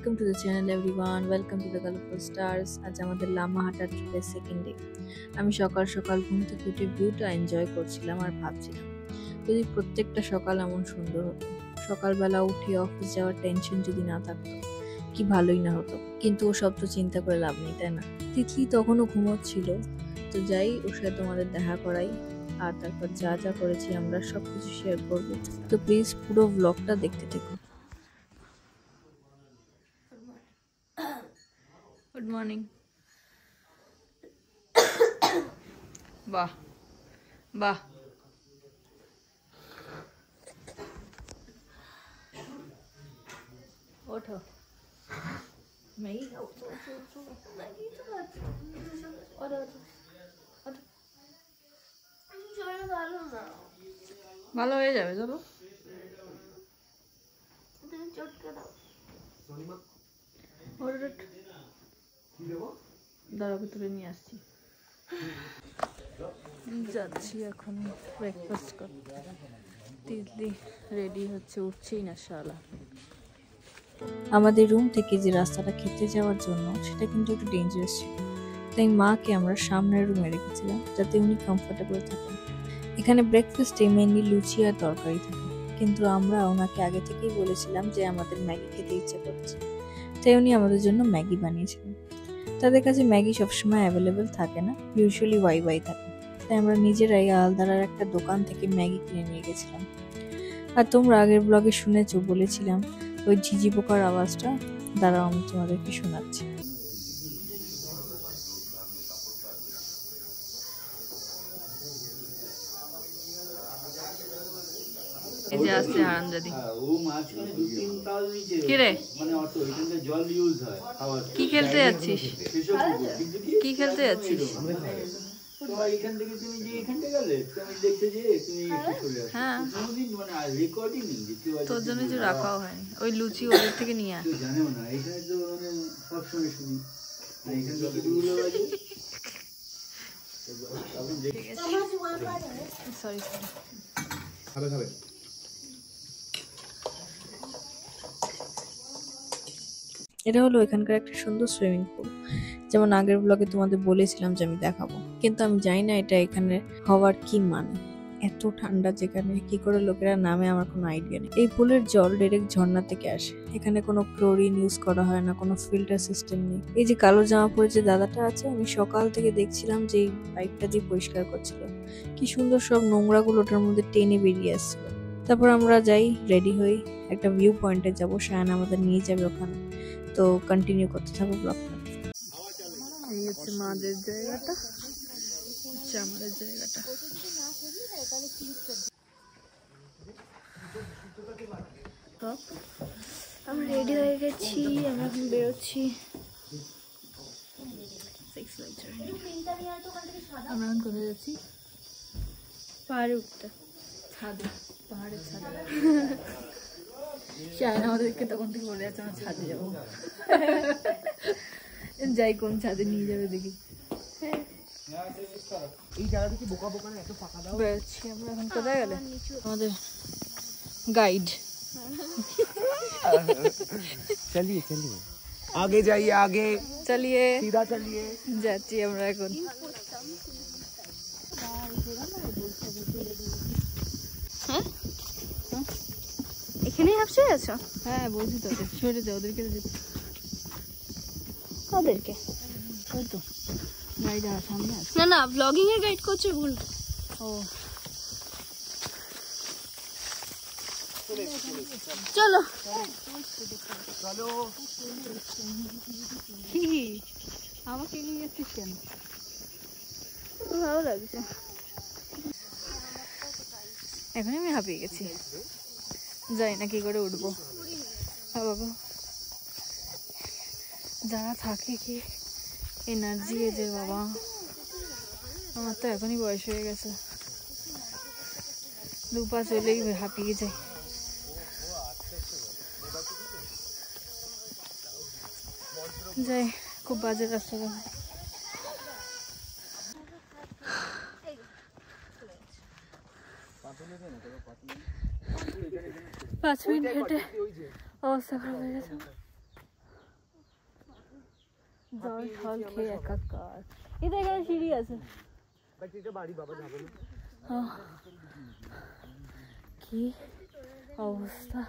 Welcome to the channel everyone, welcome to the colourful stars. আজ আমাদের লামাহাটা ট্রিপের second day. আমি সকাল সকাল ঘুম থেকে উঠে ভিউটা এনজয় করছিলাম আর ভাবছিলাম যদি প্রত্যেকটা সকাল এমন সুন্দর হতো। সকালবেলা উঠে অফিস যাওয়ার টেনশন যদি না থাকতো কি ভালোই না হতো, কিন্তু ওসব তো চিন্তা করে লাভ নেই, তাই না? তিতলি তখনও ঘুমোচ্ছিল, তো যাই ওর সাথে তোমাদের দেখা করাই আর তারপর যা যা করেছি আমরা সবকিছু শেয়ার করবো। তো প্লিজ পুরো ব্লগটা দেখতে থেকো। Good morning. বাহ বাহ, ওঠো। ভালো হয়ে যাবে, চলো। দাঁড়াবে, তুলে নিয়ে আসছি। যাচ্ছি এখন ব্রেকফাস্ট করতে। তিতলি রেডি হচ্ছে, উঠছেই না শালা। আমাদের রুম থেকে যে রাস্তাটা খেতে যাওয়ার জন্য সেটা কিন্তু একটু ডেঞ্জারাস ছিল, তাই মাকে আমরা সামনের রুমে রেখেছিলাম যাতে উনি কমফোর্টেবল থাকেন। এখানে ব্রেকফাস্টে মেনলি লুচি আর তরকারি থাকে, কিন্তু আমরা ওনাকে আগে থেকেই বলেছিলাম যে আমাদের ম্যাগি খেতে ইচ্ছা করছে, তাই উনি আমাদের জন্য ম্যাগি বানিয়েছিলেন। তাদের কাছে ম্যাগি সবসময় অ্যাভেলেবেল থাকে না, ইউজুয়ালি ওয়াই থাকে, তাই আমরা নিজেরাই আলদারার একটা দোকান থেকে ম্যাগি কিনে নিয়ে গেছিলাম। আর তোমরা আগের ব্লগে শুনেছো, বলেছিলাম ওই ঝিঝি পোকার আওয়াজটা, দাঁড়াও আমি তোমাদেরকে শোনাচ্ছি। এই যে আসছে হারামজাদি। কি রে, কি খেলতে যাচ্ছিস? কি খেলতে যাচ্ছিস? হ্যাঁ, তোর জন্য যে রাখাও হয়নি, ওই লুচি ওদের থেকে নিয়ে আস। Sorry sorry. এটা হলো এখানকার একটা সুন্দর সুইমিং পুল, যেমন আগের ব্লগে তোমাদের বলেছিলাম যে আমি দেখাবো, কিন্তু আমি জানি না এটা এখানে হওয়ার কি মানে। এত ঠান্ডা যেখানে, কি করে লোকেরা নামে আমার কোনো আইডিয়া নেই। এই পুলের জল ডাইরেক্ট ঝর্ণা থেকে আসে, এখানে কোনো ক্লোরিন ইউজ করা হয় না, কোনো ফিল্টার সিস্টেম নেই। এই যে কালো জামা পরে যে দাদাটা আছে, আমি সকাল থেকে দেখছিলাম যে এই পাইপটা দিয়ে পরিষ্কার করছিল, কি সুন্দর সব নোংরাগুলো ওটার মধ্যে টেনে বেরিয়ে আসছিল। তারপর আমরা যাই, রেডি হই, একটা ভিউ পয়েন্টে যাবো, শায়ান আমাদের নিয়ে যাবে ওখানে। তো কন্টিনিউ করতে থাকবো ব্লগটা। এই হচ্ছে মাদের জায়গাটা, হচ্ছে আমাদের জায়গাটা। আমরা রেডি হয়ে গেছি, আমরা এখন বেরোচ্ছি। আমরা এখন কোথায় যাচ্ছি? পাহাড়ে উঠতে, ছাদে, পাহাড়ের ছাদে। শায়ন আমাদেরকে তখন থেকে বলে যাচ্ছে আমরা ছাদে যাবো। যাই, কোন ছাদে নিয়ে যাবে দেখি। বেরোচ্ছি আমরা এখন। কোথায় গেলে আমাদের গাইড? चलिए चलिए आगे जाइए, आगे চলিয়ে, सीधा चलिए। যাচ্ছি আমরা এখন। এখানেই হাফসে আছো? হ্যাঁ বলছি তো, সরে যাও, ওদেরকে ওদেরকে ওই তো গাইড সামনে আছে। না না, ব্লগিং এ গাইড করছো ভুল। ও চলো चलो কি আমাকে নিয়ে যাচ্ছিস কেন? ভালো লাগছে। এখন আমি হাঁপিয়ে গেছি, যাই না কি করে উঠবো। বাবা, যারা থাকে কি এনার্জি এদের, বাবা আমার তো এখনই বয়স হয়ে গেছে, দুপা চলেই হাঁপিয়ে যায়। যাই, খুব বাজে রাস্তা। 5 মিনিট হেঁটে অবস্থা খারাপ হয়ে গেছে। জল ঠল খেয়ে একাকার। এটা এখানে সিঁড়ি আছে। কি অবস্থা,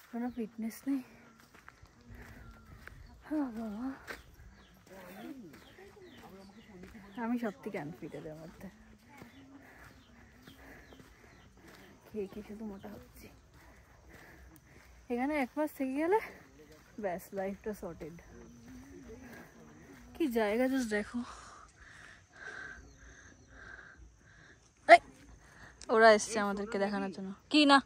কোনো ফিটনেস নেই। বাবা, আমি সব থেকে আনফিট এদের মধ্যে, খেয়ে খেয়ে শুধু মোটা হচ্ছি। এখানে 1 মাস থেকে গেলে ব্যাস লাইফটা সর্টেড। কি জায়গা জাস্ট দেখো। ওরা এসছে আমাদেরকে দেখানোর জন্য কি না।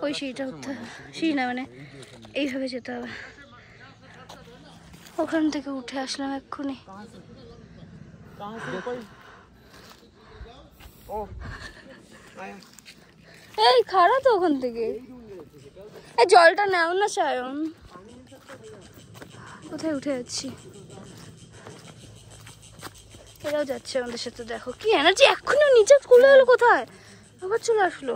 ওই সিঁড়িটা উঠতে হবে, সিঁড়ি না মানে এইভাবে যেতে হবে। ওখান থেকে উঠে আসলাম এক্ষুনি। এই খারাপ তো ওখান থেকে। এই জলটা নাও না সায়ন। কোথায় উঠে যাচ্ছি, এরাও যাচ্ছে আমাদের সাথে। দেখো কি এনার্জি, এক্ষুনি নিচে খুলে এলো, কোথায় আবার চলে আসলো।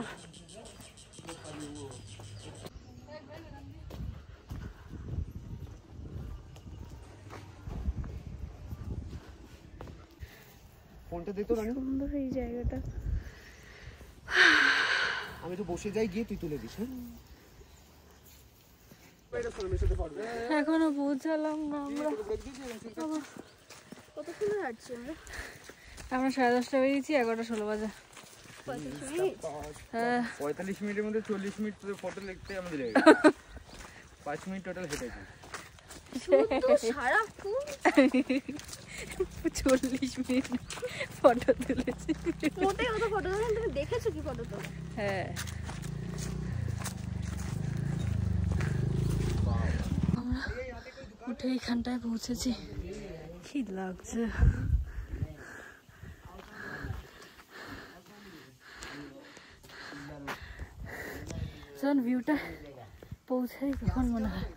ফোনটা দে তো রানী। সুন্দর এই জায়গাটা। আমি তো বসে যাই, গিয়ে তুই তুলে দিস। এখনো পৌঁছালাম না আমরা। কতক্ষণ হাঁটছি আমরা? আমরা 10:30 বেরিয়েছি, 11:16 বাজে। 45 মিনিটের মধ্যে 40 মিনিট ফটো লিখতে আমাদের লেগে 5 মিনিট টোটাল হেঁটেছি। সারাক্ষণ 40 মিনিট ফটো তুলেছি। মোটেই অত ফটো তোলেন? তুমি দেখেছো কি ফটো তো? হ্যাঁ, আমরা উঠে এইখানটায় পৌঁছেছি। কি লাগছে, যখন ভিউটা পৌঁছাই তখন মনে হয়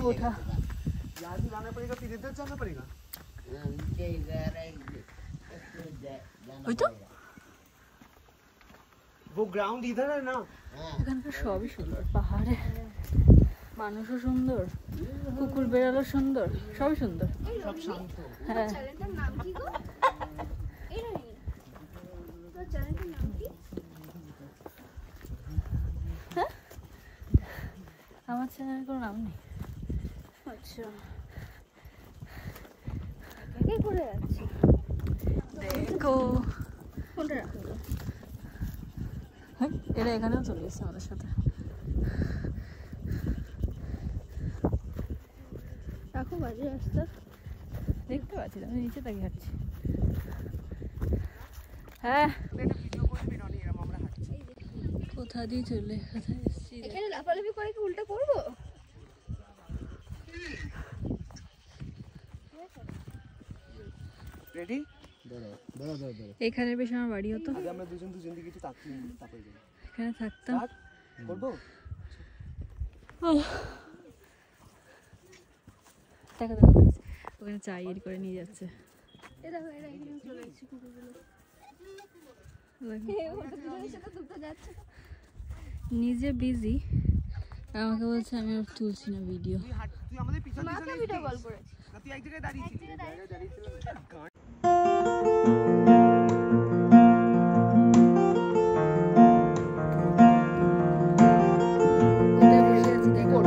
ওঠা। ওই তো গ্রাউন্ড ইধার না। এখানকার সবই সুন্দর, পাহাড়ে মানুষও সুন্দর, কুকুর বেড়ালো সুন্দর, সবই সুন্দর। সব শান্ত। হ্যাঁ, চ্যানেলটার নাম কি গো? এই না নি তোর চ্যানেলটার নাম কি? আমার চ্যানেলের কোনো নাম নেই। আচ্ছা, কি করে যাচ্ছি দেখো, কোনটা রাখো? হ্যাঁ, এরা এখানেও চলে এসছে আমাদের সাথে। রাখো বাজে রাস্তা। দেখতে পাচ্ছি, আমি নিচে তাকিয়ে হাঁটছি। হ্যাঁ, কোথা দিয়ে চলে, কোথায় এসছি। এখানে লাফালাফি করে কি উল্টা করবো? রেডি? এখানে বেশ আমার বাড়ি হতো, আগে আমরা দুজন দিকে কিছু তাকাই যাই। এখানে থাকতাম। করবো? দেখা দেখা ওখানে চা ইয়ে করে নিয়ে যাচ্ছে। এ দেখো এরা এখানে চলে এসেছে কুকুরগুলো। দেখো, দুজনের সাথে দুটো যাচ্ছে। নিজে বিজি, আমাকে বলছে আমি আর তুলছি না ভিডিও। তুই আমাদের পিছন মাকে ভিডিও কল করেছি। তুই এক জায়গায় দাঁড়িয়েছিস। কোথায় বসে আছি দেখো।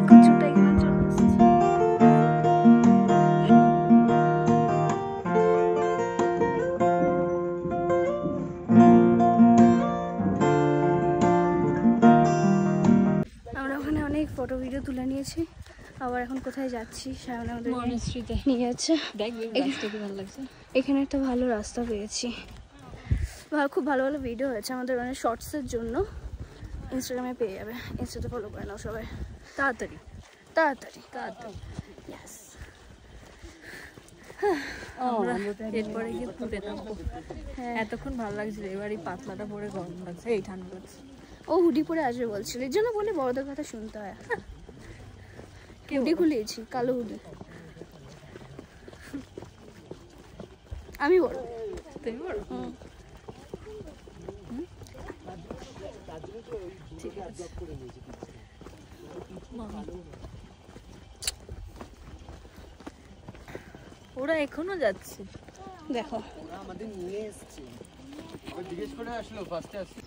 কিছুটা এখানে চলে এসেছি। আমরা ওখানে অনেক ফটো ভিডিও তুলে নিয়েছি। আবার এখন কোথায় যাচ্ছি, সায়ন আমাদের মনস্ট্রিতে নিয়ে যাচ্ছে। দেখ, রাস্তা কি ভালো লাগছে। এখানে একটা ভালো রাস্তা পেয়েছি, খুব ভালো ভালো ভিডিও হয়েছে আমাদের, মানে শর্টসের জন্য। ইনস্টাগ্রামে পেয়ে যাবে, ইনস্টাতে ফলো করে নাও সবাই তাড়াতাড়ি তাড়াতাড়ি তাড়াতাড়ি। ইয়েস। আমরা এরপরে গিয়ে পুরে নামবো। এতক্ষণ ভালো লাগছিল, এবার এই পাতলাটা পরে গরম লাগছে, এই ঠান্ডা লাগছে। ও হুডি পরে আসবে বলছিল, এর জন্য বলে বড়দের কথা শুনতে হয়। হুডি খুলিয়েছি, কালো হুডি। আমি বড়, তুমি বড়? ঠিক আছে। ওরা এখনো যাচ্ছে, দেখো ওরা আমাদের নিয়ে এসছে, জিজ্ঞেস করে আসলো ফার্স্টে আসছে।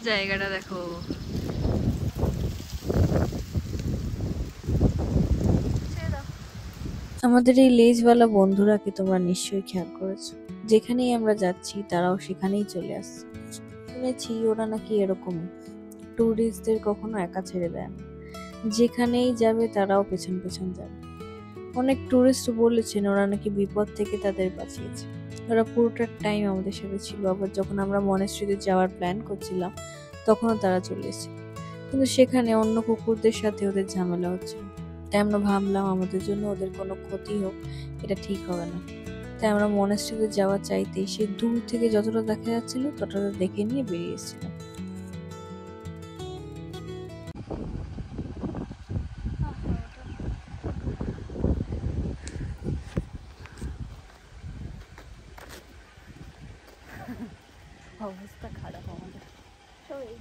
জায়গাটা দেখো। আমাদের এই লেজওয়ালা বন্ধুরা কি তোমরা নিশ্চয়ই খেয়াল করেছো, যেখানেই আমরা যাচ্ছি তারাও সেখানেই চলে আসছে। শুনেছি ওরা নাকি এরকমই, টুরিস্টদের কখনো একা ছেড়ে দেয় না, যেখানেই যাবে তারাও পেছন পেছন যাবে। অনেক টুরিস্ট বলেছেন ওরা নাকি বিপদ থেকে তাদের বাঁচিয়েছে। ওরা পুরোটা টাইম আমাদের সাথে ছিল, আবার যখন আমরা মনেস্ট্রিতে যাওয়ার প্ল্যান করছিলাম তখনও তারা চলে এসেছে। কিন্তু সেখানে অন্য কুকুরদের সাথে ওদের ঝামেলা হচ্ছিল, তাই আমরা ভাবলাম আমাদের জন্য ওদের কোনো ক্ষতি হোক এটা ঠিক হবে না। তাই আমরা মনেস্ট্রিতে যাওয়া চাইতেই সে দূর থেকে যতটা দেখা যাচ্ছিল ততটা দেখে নিয়ে বেরিয়ে এসেছিলাম। অবস্থা খারাপ আমাদের,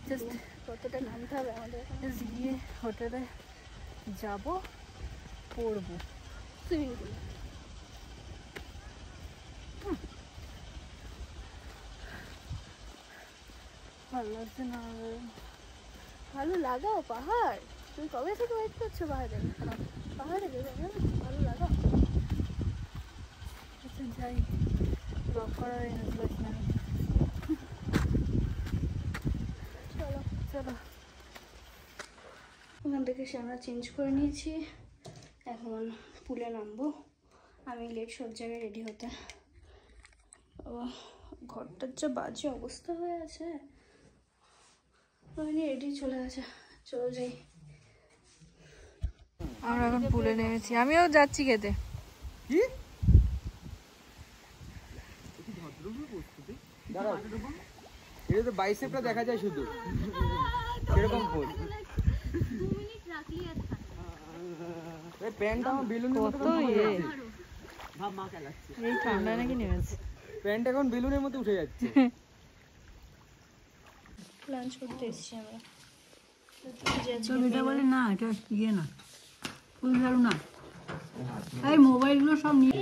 জাস্ট কতটা নামতে হবে আমাদের। গিয়ে হোটেলে যাব, পড়বো সুইমিং পুল। ভালো লাগছে না। ভালো লাগাও পাহাড়, তুমি কবে থেকে ওয়েট করছো পাহাড়ে? পাহাড়ে যাবে না, ভালো লাগাও। যাই ব্লগ করার ইন্টারেস্ট নাই। চলো চলো। ওখান থেকে আমরা চেঞ্জ করে নিয়েছি, এখন পুলে নামবো। আমি লেট সব জায়গায় রেডি হতে। ঘরটার যা বাজে অবস্থা হয়ে আছে, আমি রেডি চলে গেছে। চলো যাই। আমরা এখন পুলে নেমেছি, আমিও যাচ্ছি খেতে। কি এটা তো বাইসেপটা দেখা যায় শুধু, কিরকম পোজ। এই প্যান্টটা আমার বেলুনের মতো ভাব মা কে লাগছে, এই ঠান্ডা নাকি নেমেছে, প্যান্ট এখন বেলুনের মতো উঠে যাচ্ছে। লাঞ্চ করতে এসেছি আমরা। এটা বলে না, এটা ইয়ে না, ফুল ঝাড়ু না, এই মোবাইলগুলো সব নিয়ে।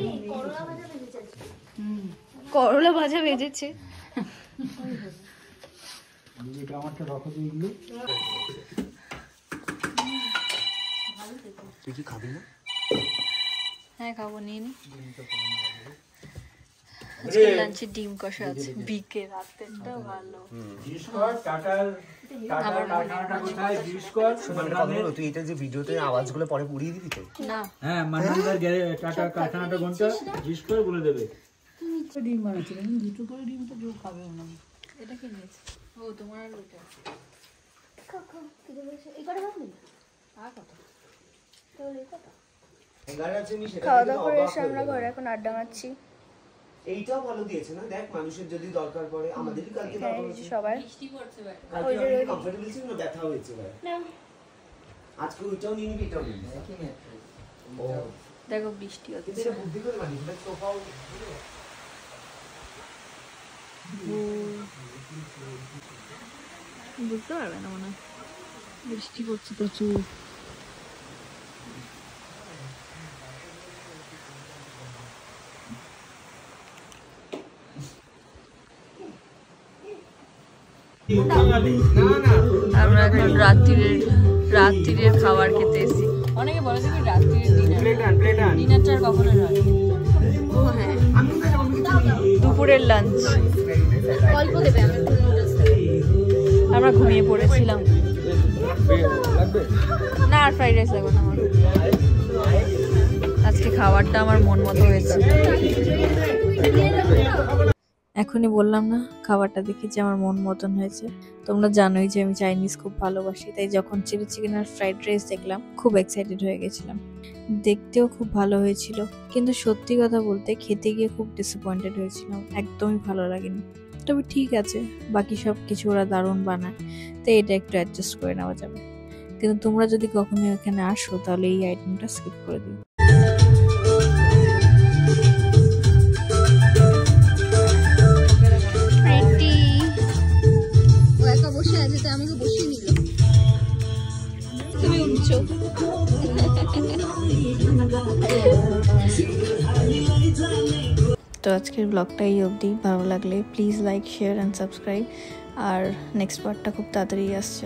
করলা ভাজা ভেজেছে। তুই কি খাবি না? হ্যাঁ খাবো, নিয়ে নি। লাঞ্চে ডিম কষা আছে, বিকে রাতেরটাও ভালো। তুই এটা যে ভিডিওতে আওয়াজগুলো পরে উড়িয়ে দিবি তো? না হ্যাঁ, মান্নানদার টাটা কারখানাটা কোনটা জিজ্ঞেস করে বলে দেবে। ডিম বানাচ্ছিলেন, দুটো করে ডিম তো কেউ খাবে না। এটা কি নিয়েছে? ও তোমার আর ওইটা আর কত? খাওয়া দাওয়া করে এসে আমরা ঘরে এখন আড্ডা মারছি। এইটাও ভালো দিয়েছে না, দেখ মানুষের যদি দরকার পড়ে, আমাদেরই কালকে দরকার হয়েছে। সবার বৃষ্টি পড়ছে ভাই, কালকে আমি কমফর্টেবল ছিল না, ব্যথা হয়েছে ভাই। আজকে ওইটাও নিয়ে নিবি, এটাও নিবি। ও দেখো বৃষ্টি হচ্ছে। কিন্তু এটা বুদ্ধি করে মানিস, এটা সোফাও বুঝতে পারবে না মনে হয়, বৃষ্টি পড়ছে প্রচুর। আমরা এখন রাত্রিরের খাবার খেতে এসেছি। অনেকে বলে যে রাত্রিরের ডিনারটা আর কখনো নয়। ও হ্যাঁ, দুপুরের লাঞ্চ। গল্প দেবে, আমরা ঘুমিয়ে পড়েছিলাম। না আর ফ্রাইড রাইস লাগবে না আমার, আজকে খাবারটা আমার মন মতো হয়েছে। এখনই বললাম না খাবারটা দেখে যে আমার মন মতন হয়েছে। তোমরা জানোই যে আমি চাইনিজ খুব ভালোবাসি, তাই যখন চিলি চিকেন আর ফ্রাইড রাইস দেখলাম খুব এক্সাইটেড হয়ে গেছিলাম। দেখতেও খুব ভালো হয়েছিল, কিন্তু সত্যি কথা বলতে খেতে গিয়ে খুব ডিসঅ্যাপয়েন্টেড হয়েছিলাম, একদমই ভালো লাগেনি। তবে ঠিক আছে, বাকি সব কিছু ওরা দারুণ বানায়, তাই এটা একটু অ্যাডজাস্ট করে নেওয়া যাবে। কিন্তু তোমরা যদি কখনো এখানে আসো তাহলে এই আইটেমটা স্কিপ করে দিও। বসে আছে, তাই আমাকে বসিয়ে নিল। তুমি উঠছো। তো আজকের ব্লগটা এই অবধি। ভালো লাগলে please like, share and subscribe. আর নেক্সট পার্টটা খুব তাড়াতাড়ি আসছে।